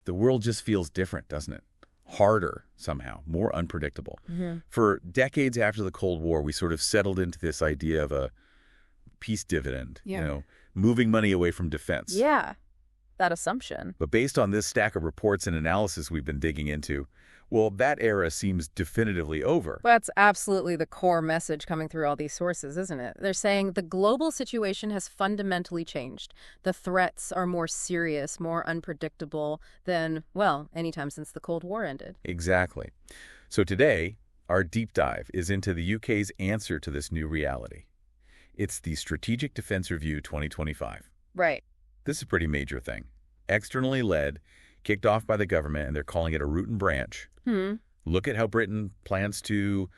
The world just feels different, doesn't it? Harder, somehow, more unpredictable. For decades after the Cold War, we sort of settled into this idea of a peace dividend, moving money away from defense. Yeah, that assumption. But based on this stack of reports and analysis we've been digging into, well, that era seems definitively over. Well, that's absolutely the core message coming through all these sources, isn't it? They're saying the global situation has fundamentally changed. The threats are more serious, more unpredictable than, well, anytime since the Cold War ended. Exactly. So today, our deep dive is into the UK's answer to this new reality. It's the Strategic Defence Review 2025. Right. This is a pretty major thing. Externally led, kicked off by the government, and they're calling it a root and branch. Look at how Britain plans to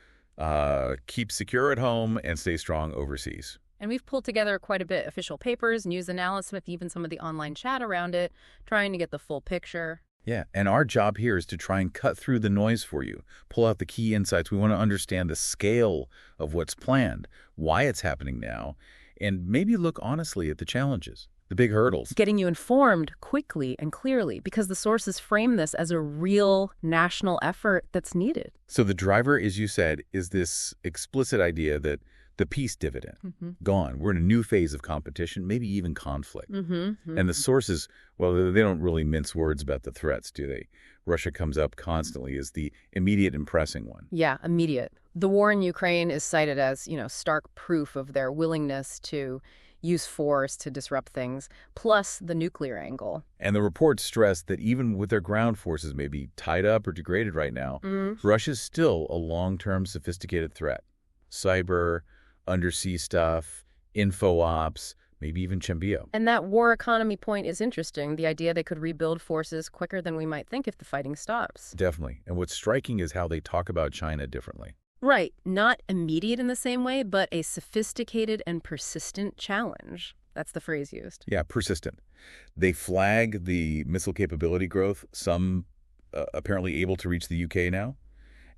keep secure at home and stay strong overseas. And we've pulled together quite a bit. Official papers, news analysis, even some of the online chat around it, trying to get the full picture. Yeah, and our job here is to try and cut through the noise for you, pull out the key insights. We want to understand the scale of what's planned, why it's happening now, and maybe look honestly at the challenges, the big hurdles. Getting you informed quickly and clearly, because the sources frame this as a real national effort that's needed. So the driver, as you said, is this explicit idea that the peace dividend, gone. We're in a new phase of competition, maybe even conflict. And the sources, well, they don't really mince words about the threats, do they? Russia comes up constantly as the immediate and pressing one. Yeah, immediate. The war in Ukraine is cited as, stark proof of their willingness to use force to disrupt things, plus the nuclear angle. And the reports stress that even with their ground forces maybe tied up or degraded right now, Russia's still a long-term sophisticated threat. Cyber, undersea stuff, info ops, maybe even Chembio. And that war economy point is interesting, the idea they could rebuild forces quicker than we might think if the fighting stops. Definitely. And what's striking is how they talk about China differently. Right. Not immediate in the same way, but a sophisticated and persistent challenge. That's the phrase used. Yeah, persistent. They flag the missile capability growth, some apparently able to reach the UK now,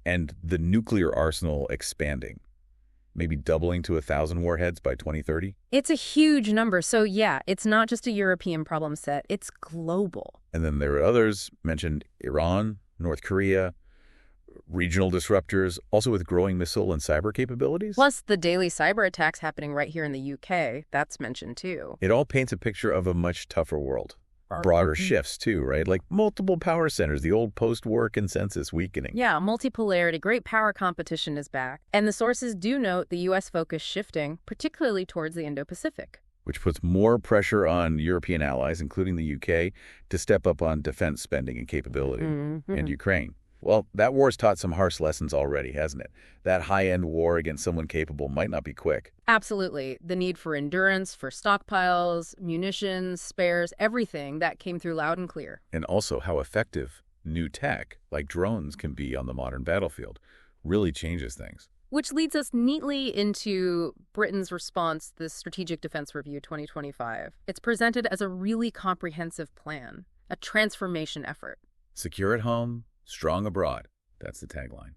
and the nuclear arsenal expanding, maybe doubling to 1,000 warheads by 2030. It's a huge number. So yeah, it's not just a European problem set, it's global. And then there are others mentioned: Iran, North Korea, regional disruptors, also with growing missile and cyber capabilities. Plus the daily cyber attacks happening right here in the UK, that's mentioned too. It all paints a picture of a much tougher world. Broader shifts too, right? Like multiple power centers, the old post-war consensus weakening. Yeah, multipolarity, great power competition is back. And the sources do note the U.S. focus shifting, particularly towards the Indo-Pacific. Which puts more pressure on European allies, including the UK, to step up on defense spending and capability. And Ukraine. Well, that war's taught some harsh lessons already, hasn't it? That high-end war against someone capable might not be quick. Absolutely. The need for endurance, for stockpiles, munitions, spares, everything, that came through loud and clear. And also how effective new tech, like drones, can be on the modern battlefield. Really changes things. Which leads us neatly into Britain's response to the Strategic Defence Review 2025. It's presented as a really comprehensive plan, a transformation effort. Secure at home, strong abroad. That's the tagline.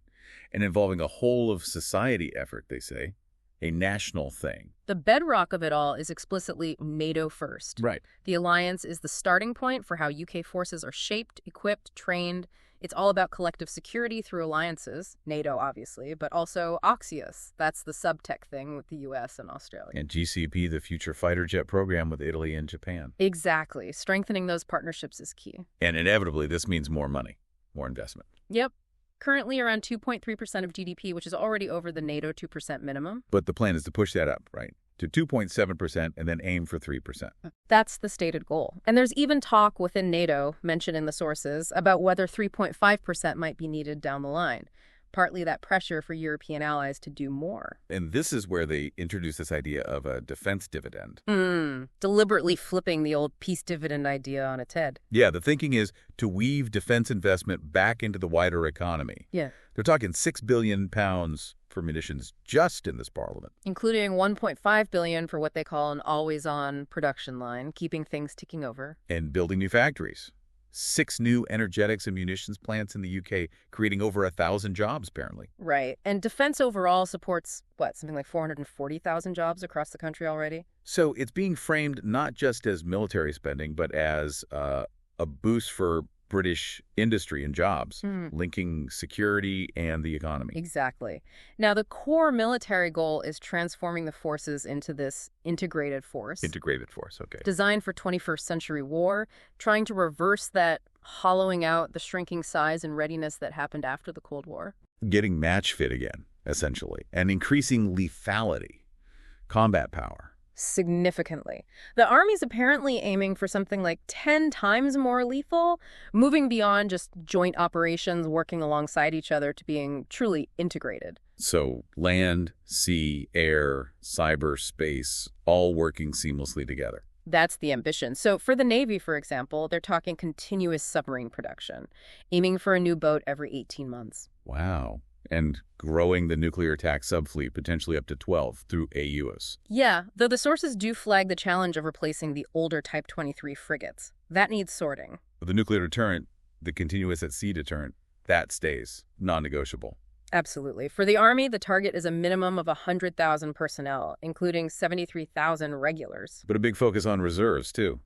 And involving a whole of society effort, they say. A national thing. The bedrock of it all is explicitly NATO first. Right. The alliance is the starting point for how UK forces are shaped, equipped, trained. It's all about collective security through alliances, NATO obviously, but also Axios. That's the subtech thing with the US and Australia. And GCP, the future fighter jet program with Italy and Japan. Exactly. Strengthening those partnerships is key. And inevitably, this means more money, more investment. Yep. Currently around 2.3% of GDP, which is already over the NATO 2% minimum. But the plan is to push that up, right, to 2.7% and then aim for 3%. That's the stated goal. And there's even talk within NATO, mentioned in the sources, about whether 3.5% might be needed down the line. Partly that pressure for European allies to do more. And this is where they introduce this idea of a defense dividend. Deliberately flipping the old peace dividend idea on its head. Yeah, the thinking is to weave defense investment back into the wider economy. Yeah. They're talking £6 billion for munitions just in this parliament. Including $1.5 billion for what they call an always-on production line, keeping things ticking over. And building new factories. 6 new energetics and munitions plants in the UK, creating over 1,000 jobs, apparently. Right. And defense overall supports, something like 440,000 jobs across the country already? So it's being framed not just as military spending, but as a boost for British industry and jobs, linking security and the economy. Exactly. Now, the core military goal is transforming the forces into this integrated force. Integrated force, okay. Designed for 21st century war, trying to reverse that hollowing out the shrinking size and readiness that happened after the Cold War. Getting match fit again, essentially, and increasing lethality, combat power. Significantly. The Army's apparently aiming for something like 10 times more lethal, moving beyond just joint operations working alongside each other to being truly integrated. So land, sea, air, cyberspace, all working seamlessly together. That's the ambition. So for the Navy, for example, they're talking continuous submarine production, aiming for a new boat every 18 months. Wow. And growing the nuclear attack subfleet potentially up to 12 through AUS. Yeah, though the sources do flag the challenge of replacing the older Type 23 frigates. That needs sorting. The nuclear deterrent, the continuous at sea deterrent, that stays non-negotiable. Absolutely. For the Army, the target is a minimum of 100,000 personnel, including 73,000 regulars. But a big focus on reserves, too,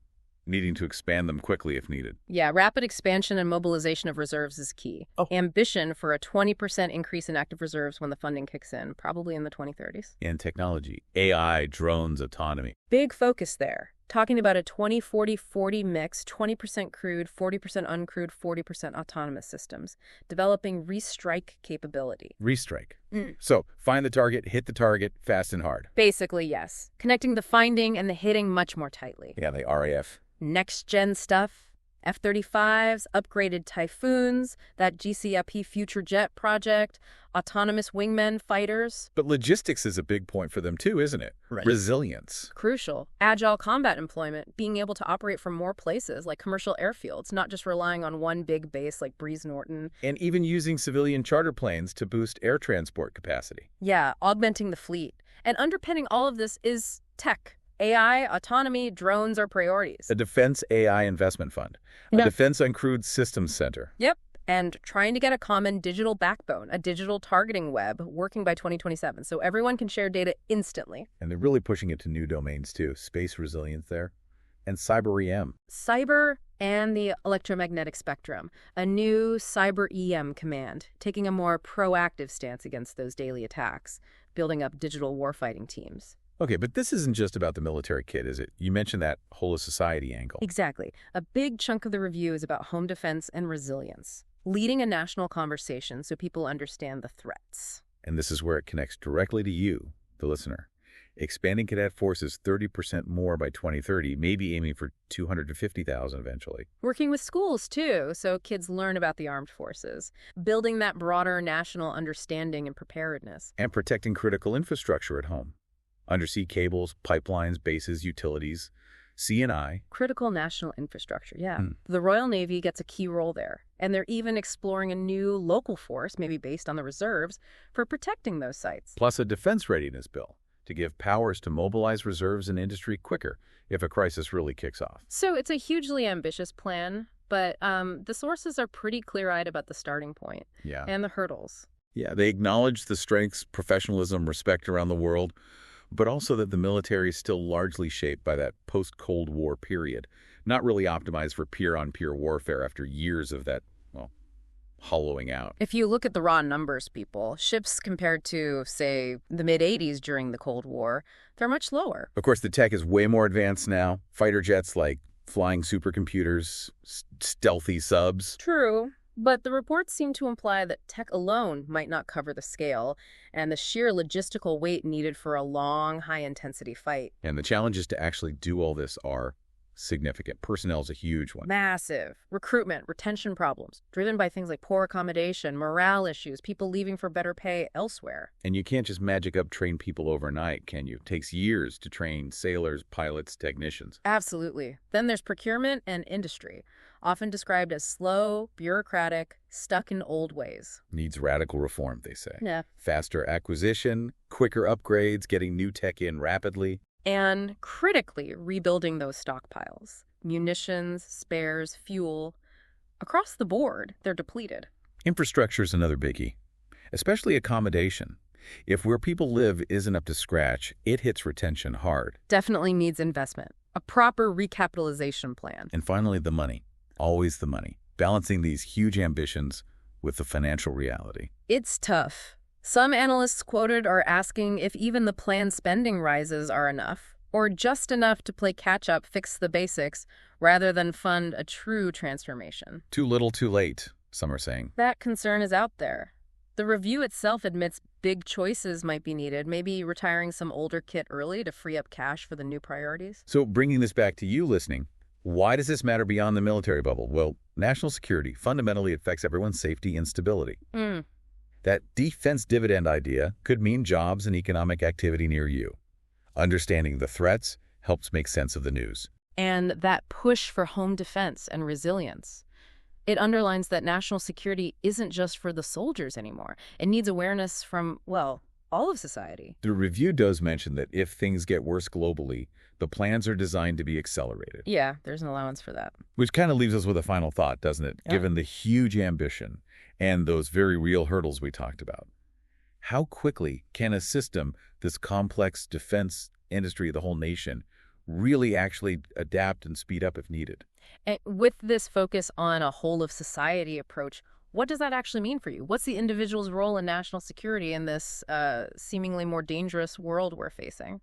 needing to expand them quickly if needed. Yeah, rapid expansion and mobilization of reserves is key. Ambition for a 20% increase in active reserves when the funding kicks in, probably in the 2030s. And technology, AI, drones, autonomy. Big focus there. Talking about a 20-40-40 mix, 20% crewed, 40% uncrewed, 40% autonomous systems. Developing restrike capability. Restrike. So, find the target, hit the target, fast and hard. Basically, yes. Connecting the finding and the hitting much more tightly. Yeah, the RAF. Next-gen stuff. F-35s, upgraded Typhoons, that GCAP future jet project, autonomous wingmen fighters. But logistics is a big point for them too, isn't it? Right. Resilience. Crucial. Agile combat employment, being able to operate from more places like commercial airfields, not just relying on one big base like Breeze Norton. And even using civilian charter planes to boost air transport capacity. Yeah, augmenting the fleet. And underpinning all of this is tech. AI, autonomy, drones are priorities. A defense AI investment fund. A defense uncrewed systems center. Yep. And trying to get a common digital backbone, a digital targeting web, working by 2027, so everyone can share data instantly. And they're really pushing it to new domains, too. Space resilience there. And cyber EM. Cyber and the electromagnetic spectrum. A new cyber EM command, taking a more proactive stance against those daily attacks, building up digital warfighting teams. Okay, but this isn't just about the military kit, is it? You mentioned that whole of society angle. Exactly. A big chunk of the review is about home defense and resilience, leading a national conversation so people understand the threats. And this is where it connects directly to you, the listener. Expanding cadet forces 30% more by 2030, maybe aiming for 250,000 eventually. Working with schools, too, so kids learn about the armed forces. Building that broader national understanding and preparedness. And protecting critical infrastructure at home. Undersea cables, pipelines, bases, utilities, C&I. Critical national infrastructure, yeah. The Royal Navy gets a key role there. And they're even exploring a new local force, maybe based on the reserves, for protecting those sites. Plus a defense readiness bill to give powers to mobilize reserves and industry quicker if a crisis really kicks off. So it's a hugely ambitious plan, but the sources are pretty clear-eyed about the starting point and the hurdles. Yeah, they acknowledge the strengths, professionalism, respect around the world, but also that the military is still largely shaped by that post-Cold War period, not really optimized for peer-on-peer warfare after years of that, well, hollowing out. If you look at the raw numbers, people, ships compared to, say, the mid-'80s during the Cold War, they're much lower. Of course, the tech is way more advanced now. Fighter jets like flying supercomputers, stealthy subs. True. But the reports seem to imply that tech alone might not cover the scale and the sheer logistical weight needed for a long, high-intensity fight. And the challenges to actually do all this are significant. Personnel is a huge one. Massive. Recruitment, retention problems, driven by things like poor accommodation, morale issues, people leaving for better pay elsewhere. And you can't just magic up train people overnight, can you? It takes years to train sailors, pilots, technicians. Absolutely. Then there's procurement and industry, often described as slow, bureaucratic, stuck in old ways. Needs radical reform, they say. Yeah. Faster acquisition, quicker upgrades, getting new tech in rapidly. And critically rebuilding those stockpiles. Munitions, spares, fuel. Across the board, they're depleted. Infrastructure is another biggie, especially accommodation. If where people live isn't up to scratch, it hits retention hard. Definitely needs investment. A proper recapitalization plan. And finally, the money. Always the money. balancing these huge ambitions with the financial reality. It's tough. Some analysts quoted are asking if even the planned spending rises are enough, or just enough to play catch-up, fix the basics, rather than fund a true transformation. Too little, too late, some are saying. That concern is out there. The review itself admits big choices might be needed, maybe retiring some older kit early to free up cash for the new priorities. So bringing this back to you listening, why does this matter beyond the military bubble? Well, national security fundamentally affects everyone's safety and stability. That defense dividend idea could mean jobs and economic activity near you. Understanding the threats helps make sense of the news. And that push for home defense and resilience. It underlines that national security isn't just for the soldiers anymore. It needs awareness from, well, all of society. The review does mention that if things get worse globally, the plans are designed to be accelerated. Yeah, there's an allowance for that. Which kind of leaves us with a final thought, doesn't it? Yeah. Given the huge ambition and those very real hurdles we talked about. How quickly can a system, this complex defense industry, the whole nation, really actually adapt and speed up if needed? And with this focus on a whole of society approach, what does that actually mean for you? What's the individual's role in national security in this seemingly more dangerous world we're facing?